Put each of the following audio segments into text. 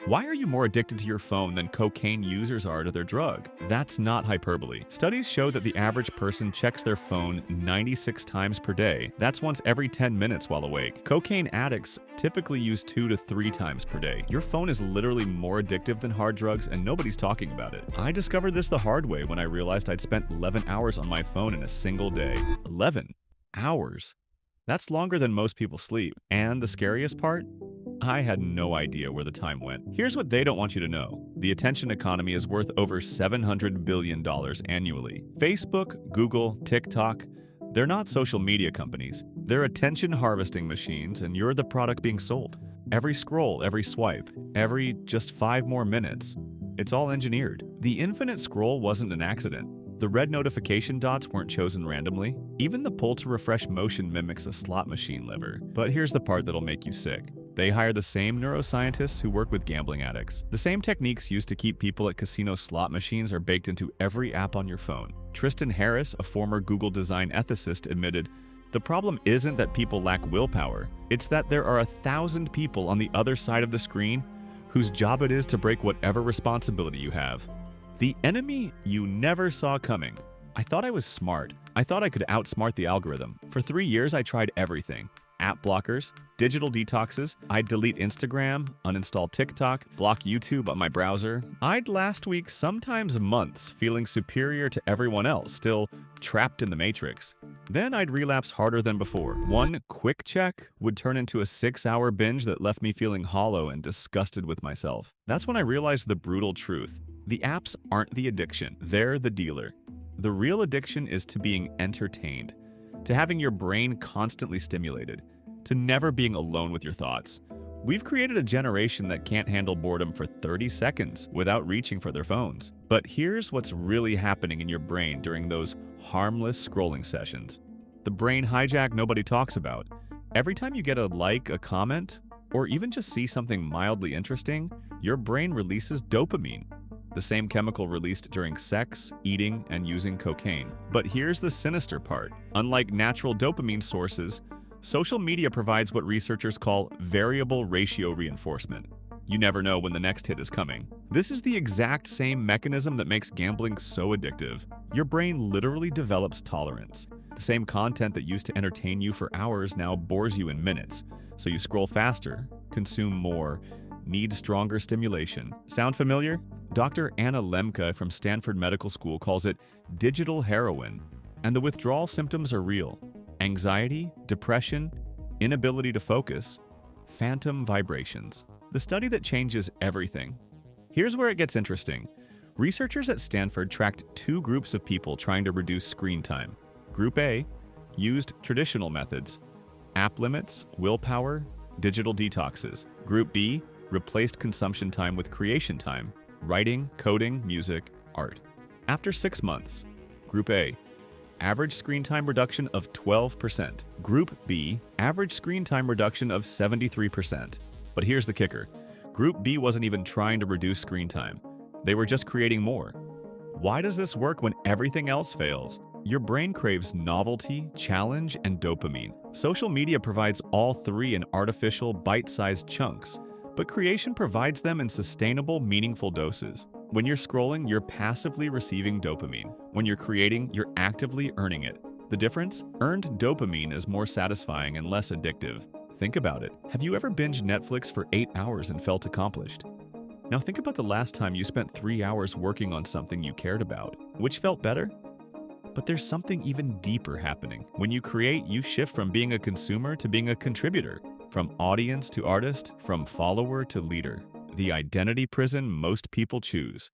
Why are you more addicted to your phone than cocaine users are to their drug? That's not hyperbole. Studies show that the average person checks their phone 96 times per day. That's once every 10 minutes while awake. Cocaine addicts typically use 2 to 3 times per day. Your phone is literally more addictive than hard drugs, and nobody's talking about it. I discovered this the hard way when I realized I'd spent 11 hours on my phone in a single day. 11 hours. That's longer than most people sleep. And the scariest part? I had no idea where the time went. Here's what they don't want you to know. The attention economy is worth over $700 billion annually. Facebook, Google, TikTok, they're not social media companies. They're attention harvesting machines, and you're the product being sold. Every scroll, every swipe, every just 5 more minutes, it's all engineered. The infinite scroll wasn't an accident. The red notification dots weren't chosen randomly. Even the pull to refresh motion mimics a slot machine lever. But here's the part that'll make you sick. They hire the same neuroscientists who work with gambling addicts. The same techniques used to keep people at casino slot machines are baked into every app on your phone. Tristan Harris, a former Google design ethicist, admitted, "The problem isn't that people lack willpower. It's that there are 1,000 people on the other side of the screen whose job it is to break whatever responsibility you have." The enemy you never saw coming. I thought I was smart. I thought I could outsmart the algorithm. For 3 years, I tried everything. App blockers, digital detoxes. I'd delete Instagram, uninstall TikTok, block YouTube on my browser. I'd last weeks, sometimes months, feeling superior to everyone else, still trapped in the matrix. Then I'd relapse harder than before. One quick check would turn into a 6-hour binge that left me feeling hollow and disgusted with myself. That's when I realized the brutal truth. The apps aren't the addiction, they're the dealer. The real addiction is to being entertained, to having your brain constantly stimulated, to never being alone with your thoughts. We've created a generation that can't handle boredom for 30 seconds without reaching for their phones. But here's what's really happening in your brain during those harmless scrolling sessions. The brain hijack nobody talks about. Every time you get a like, a comment, or even just see something mildly interesting, your brain releases dopamine, the same chemical released during sex, eating, and using cocaine. But here's the sinister part. Unlike natural dopamine sources, social media provides what researchers call variable ratio reinforcement. You never know when the next hit is coming. This is the exact same mechanism that makes gambling so addictive. Your brain literally develops tolerance. The same content that used to entertain you for hours now bores you in minutes. So you scroll faster, consume more, need stronger stimulation. Sound familiar? Dr. Anna Lemke from Stanford Medical School calls it digital heroin, and the withdrawal symptoms are real. Anxiety, depression, inability to focus, phantom vibrations. The study that changes everything. Here's where it gets interesting. Researchers at Stanford tracked 2 groups of people trying to reduce screen time. Group A used traditional methods, app limits, willpower, digital detoxes. Group B replaced consumption time with creation time, writing, coding, music, art. After 6 months, Group A, average screen time reduction of 12%. Group B, average screen time reduction of 73%. But here's the kicker. Group B wasn't even trying to reduce screen time. They were just creating more. Why does this work when everything else fails? Your brain craves novelty, challenge, and dopamine. Social media provides all 3 in artificial, bite-sized chunks, but creation provides them in sustainable, meaningful doses. When you're scrolling, you're passively receiving dopamine. When you're creating, you're actively earning it. The difference? Earned dopamine is more satisfying and less addictive. Think about it. Have you ever binged Netflix for 8 hours and felt accomplished? Now think about the last time you spent 3 hours working on something you cared about. Which felt better? But there's something even deeper happening. When you create, you shift from being a consumer to being a contributor. From audience to artist, from follower to leader. The identity prison most people choose.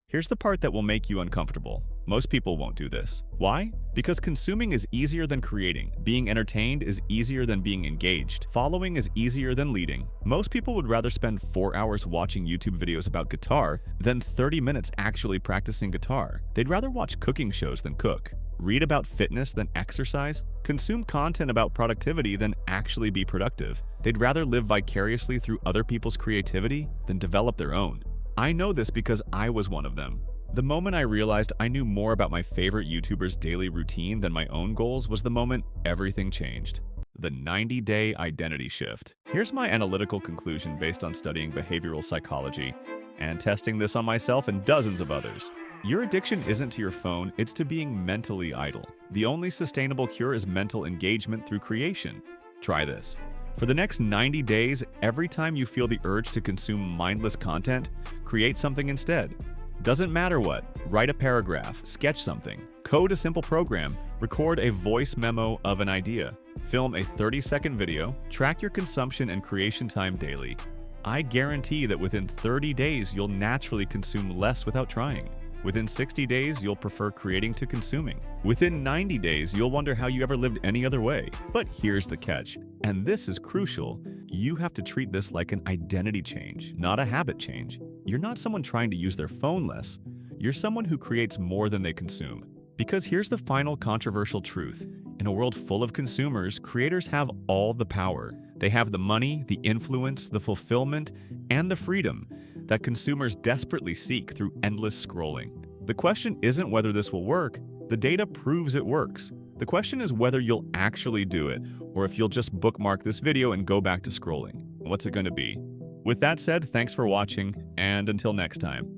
Here's the part that will make you uncomfortable. Most people won't do this. Why? Because consuming is easier than creating. Being entertained is easier than being engaged. Following is easier than leading. Most people would rather spend 4 hours watching YouTube videos about guitar than 30 minutes actually practicing guitar. They'd rather watch cooking shows than cook. Read about fitness than exercise, consume content about productivity than actually be productive. They'd rather live vicariously through other people's creativity than develop their own. I know this because I was one of them. The moment I realized I knew more about my favorite YouTuber's daily routine than my own goals was the moment everything changed. The 90-day identity shift. Here's my analytical conclusion based on studying behavioral psychology and testing this on myself and dozens of others. Your addiction isn't to your phone, it's to being mentally idle. The only sustainable cure is mental engagement through creation. Try this. For the next 90 days, every time you feel the urge to consume mindless content, create something instead. Doesn't matter what. Write a paragraph, sketch something, code a simple program, record a voice memo of an idea, film a 30-second video, track your consumption and creation time daily. I guarantee that within 30 days, you'll naturally consume less without trying. Within 60 days, you'll prefer creating to consuming. Within 90 days, you'll wonder how you ever lived any other way. But here's the catch, and this is crucial. You have to treat this like an identity change, not a habit change. You're not someone trying to use their phone less. You're someone who creates more than they consume. Because here's the final controversial truth. In a world full of consumers, creators have all the power. They have the money, the influence, the fulfillment, and the freedom that consumers desperately seek through endless scrolling. The question isn't whether this will work. The data proves it works. The question is whether you'll actually do it, or if you'll just bookmark this video and go back to scrolling. What's it going to be? With that said, thanks for watching, and until next time.